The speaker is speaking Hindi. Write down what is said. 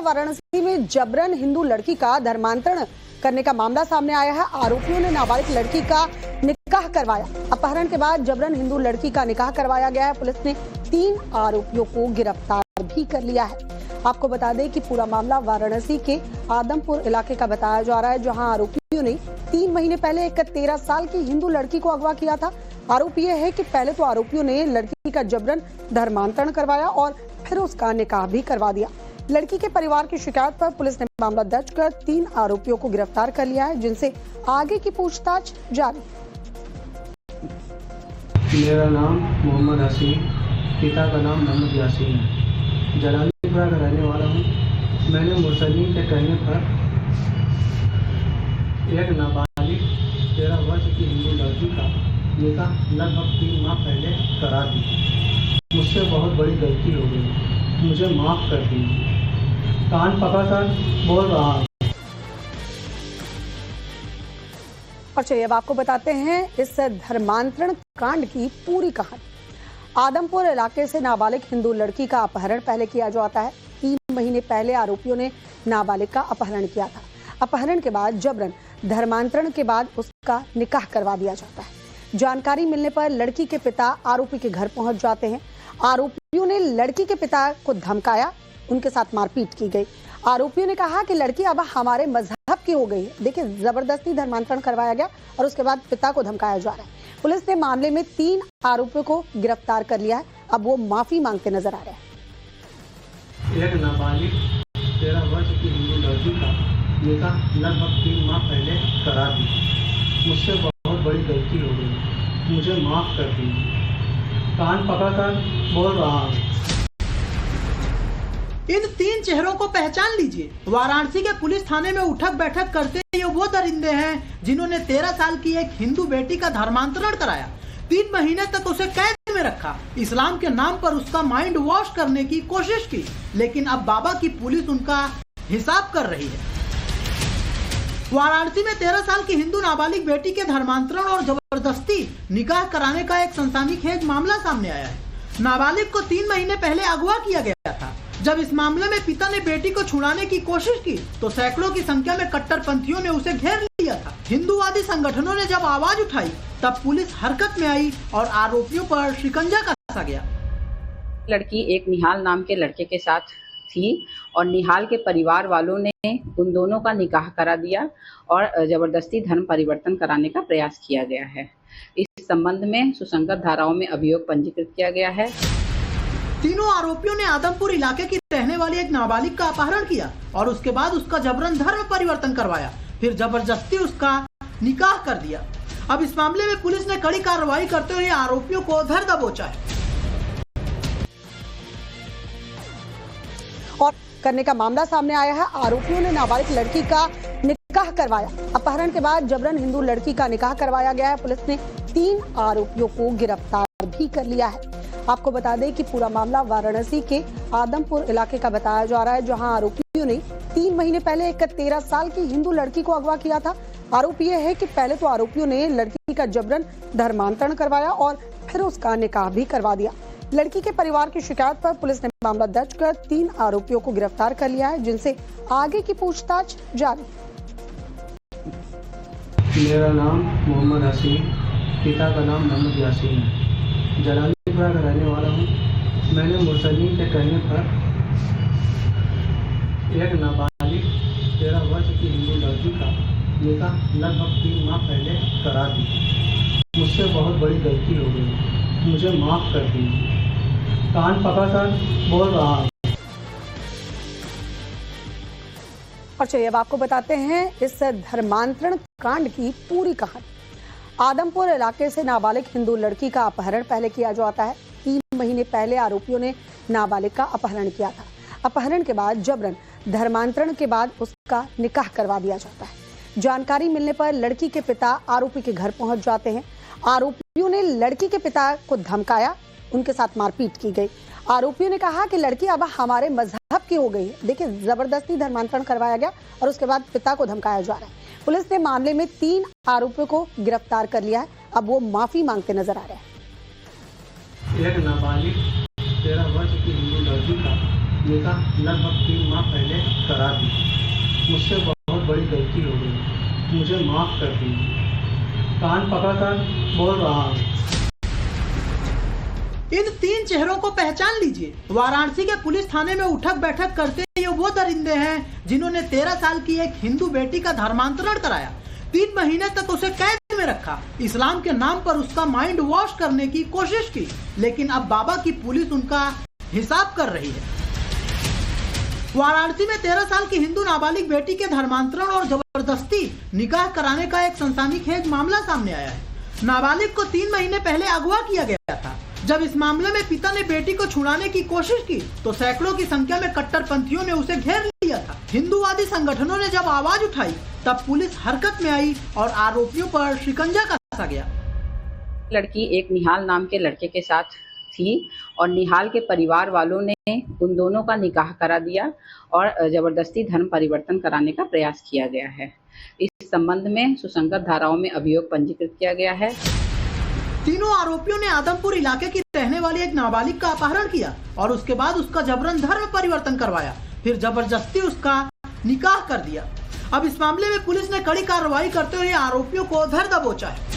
वाराणसी में जबरन हिंदू लड़की का धर्मांतरण करने का मामला सामने आया है। आरोपियों ने नाबालिग लड़की का निकाह करवाया। अपहरण के बाद जबरन हिंदू लड़की का निकाह करवाया गया है। पुलिस ने 3 आरोपियों को गिरफ्तार भी कर लिया है। आपको बता दें कि पूरा मामला वाराणसी के आदमपुर इलाके का बताया जा रहा है, जहां आरोपियों ने 3 महीने पहले एक 13 साल की हिंदू लड़की को अगवा किया था। आरोप यह है कि पहले तो आरोपियों ने लड़की का जबरन धर्मांतरण करवाया और फिर उसका निकाह भी करवा दिया। लड़की के परिवार की शिकायत पर पुलिस ने मामला दर्ज कर 3 आरोपियों को गिरफ्तार कर लिया है, जिनसे आगे की पूछताछ जारी। मेरा नाम मोहम्मद हसीन, पिता का नाम मोहम्मद यासीन है। जलालीपुरा का रहने वाला हूँ। मैंने मुर्सलीन के कहने पर एक नाबालिग 13 वर्ष की हिंदू लड़की का निकाह लगभग 3 माह पहले करा दी। मुझसे बहुत बड़ी गलती हो गई, मुझे माफ़ कर दीजिए। कान पकड़कर बोल रहा हूँ। और चलिए अब आपको बताते हैं इस धर्मांतरण कांड की पूरी कहानी। आदमपुर इलाके से नाबालिग हिंदू लड़की का अपहरण पहले किया जाता है। 3 महीने पहले आरोपियों ने नाबालिग का अपहरण किया था। अपहरण के बाद जबरन धर्मांतरण के बाद उसका निकाह करवा दिया जाता है। जानकारी मिलने पर लड़की के पिता आरोपी के घर पहुंच जाते हैं। आरोपियों ने लड़की के पिता को धमकाया, उनके साथ मारपीट की गई। आरोपियों ने कहा कि लड़की अब हमारे मजहब की हो गई है। देखिए, जबरदस्ती धर्मांतरण करवाया गया और उसके बाद पिता को धमकाया जा रहा है। पुलिस ने मामले में 3 आरोपियों को गिरफ्तार कर लिया है। अब वो माफी मांगते नजर आ रहे हैं। एक नाबालिग 13 वर्ष की हिंदू लड़की का निकाह लगभग 3 माह पहले करा दी। मुझसे बहुत बड़ी गलती हो गई, मुझे माफ कर दीजिए। कान पकड़कर बोल रहा हूँ। इन 3 चेहरों को पहचान लीजिए। वाराणसी के पुलिस थाने में उठक बैठक करते ये वो दरिंदे हैं जिन्होंने 13 साल की एक हिंदू बेटी का धर्मांतरण कराया। 3 महीने तक उसे कैद में रखा, इस्लाम के नाम पर उसका माइंड वॉश करने की कोशिश की, लेकिन अब बाबा की पुलिस उनका हिसाब कर रही है। वाराणसी में 13 साल की हिंदू नाबालिग बेटी के धर्मांतरण और जबरदस्ती निकाह कराने का एक सनसनीखेज मामला सामने आया है। नाबालिग को 3 महीने पहले अगवा किया गया था। जब इस मामले में पिता ने बेटी को छुड़ाने की कोशिश की तो सैकड़ों की संख्या में कट्टरपंथियों ने उसे घेर लिया था। हिंदूवादी संगठनों ने जब आवाज उठाई तब पुलिस हरकत में आई और आरोपियों पर शिकंजा कसा गया। लड़की एक निहाल नाम के लड़के के साथ थी और निहाल के परिवार वालों ने उन दोनों का निकाह करा दिया और जबरदस्ती धर्म परिवर्तन कराने का प्रयास किया गया है। इस संबंध में सुसंगत धाराओं में अभियोग पंजीकृत किया गया है। तीनों आरोपियों ने आदमपुर इलाके की रहने वाली एक नाबालिग का अपहरण किया और उसके बाद उसका जबरन धर्म परिवर्तन करवाया, फिर जबरदस्ती उसका निकाह कर दिया। अब इस मामले में पुलिस ने कड़ी कार्रवाई करते हुए आरोपियों को धर दबोचा है और करने का मामला सामने आया है। आरोपियों ने नाबालिग लड़की का निकाह करवाया। अपहरण के बाद जबरन हिंदू लड़की का निकाह करवाया गया है। पुलिस ने 3 आरोपियों को गिरफ्तार भी कर लिया है। आपको बता दें कि पूरा मामला वाराणसी के आदमपुर इलाके का बताया जा रहा है, जहां आरोपियों ने 3 महीने पहले एक 13 साल की हिंदू लड़की को अगवा किया था। आरोप यह है कि पहले तो आरोपियों ने लड़की का जबरन धर्मांतरण करवाया और फिर उसका निकाह भी करवा दिया। लड़की के परिवार की शिकायत पर पुलिस ने मामला दर्ज कर 3 आरोपियों को गिरफ्तार कर लिया है, जिनसे आगे की पूछताछ जारी। मेरा नाम मोहम्मद हसीन, पिता का नाम मोहम्मद यासीन है। जलालीपुरा का रहने वाला हूँ। मैंने मुर्सलीन के कहने पर एक नाबालिग 13 वर्ष की हिंदू लड़की का निकाह लगभग 3 माह पहले करा दी। मुझसे बहुत बड़ी गलती हो गई, मुझे माफ कर दीजिए। कान पकड़कर बोल रहा हूँ। और चलिए अब आपको बताते हैं इस धर्मांतरण कांड की पूरी कहानी। आदमपुर इलाके से नाबालिग हिंदू लड़की का अपहरण पहले किया जाता है। 3 महीने पहले आरोपियों ने नाबालिग का अपहरण किया था। अपहरण के बाद जबरन धर्मांतरण के बाद उसका निकाह करवा दिया जाता है। जानकारी मिलने पर लड़की के पिता आरोपी के घर पहुंच जाते हैं। आरोपियों ने लड़की के पिता को धमकाया, उनके साथ मारपीट की गई। आरोपियों ने कहा कि लड़की अब हमारे मजहब की हो गई है। देखिए, जबरदस्ती धर्मांतरण करवाया गया और उसके बाद पिता को धमकाया जा रहा है। पुलिस ने मामले में 3 आरोपियों को गिरफ्तार कर लिया है। अब वो माफी मांगते नजर आ रहे हैं। एक नाबालिग 13 वर्ष की हिंदू लड़की का निकाह लगभग 3 माह पहले मुझसे बहुत बड़ी गलती हो गई, मुझे माफ़ कर दीजिए। कान पकड़कर बोल रहा हूँ। इन 3 चेहरों को पहचान लीजिए। वाराणसी के पुलिस थाने में उठक बैठक करते ये वो दरिंदे हैं जिन्होंने 13 साल की एक हिंदू बेटी का धर्मांतरण कराया, 3 महीने तक उसे कैद में रखा, इस्लाम के नाम पर उसका माइंड वॉश करने की कोशिश की, लेकिन अब बाबा की पुलिस उनका हिसाब कर रही है। वाराणसी में 13 साल की हिंदू नाबालिग बेटी के धर्मांतरण और जबरदस्ती निकाह कराने का एक सनसनीखेज मामला सामने आया है। नाबालिग को 3 महीने पहले अगवा किया गया था। जब इस मामले में पिता ने बेटी को छुड़ाने की कोशिश की तो सैकड़ों की संख्या में कट्टरपंथियों ने उसे घेर लिया था। हिंदूवादी संगठनों ने जब आवाज उठाई तब पुलिस हरकत में आई और आरोपियों पर शिकंजा कसा गया। लड़की एक निहाल नाम के लड़के के साथ थी और निहाल के परिवार वालों ने उन दोनों का निकाह करा दिया और जबरदस्ती धर्म परिवर्तन कराने का प्रयास किया गया है। इस संबंध में सुसंगत धाराओं में अभियोग पंजीकृत किया गया है। तीनों आरोपियों ने आदमपुर इलाके की रहने वाली एक नाबालिग का अपहरण किया और उसके बाद उसका जबरन धर्म परिवर्तन करवाया, फिर जबरदस्ती उसका निकाह कर दिया। अब इस मामले में पुलिस ने कड़ी कार्रवाई करते हुए आरोपियों को धर दबोचा है।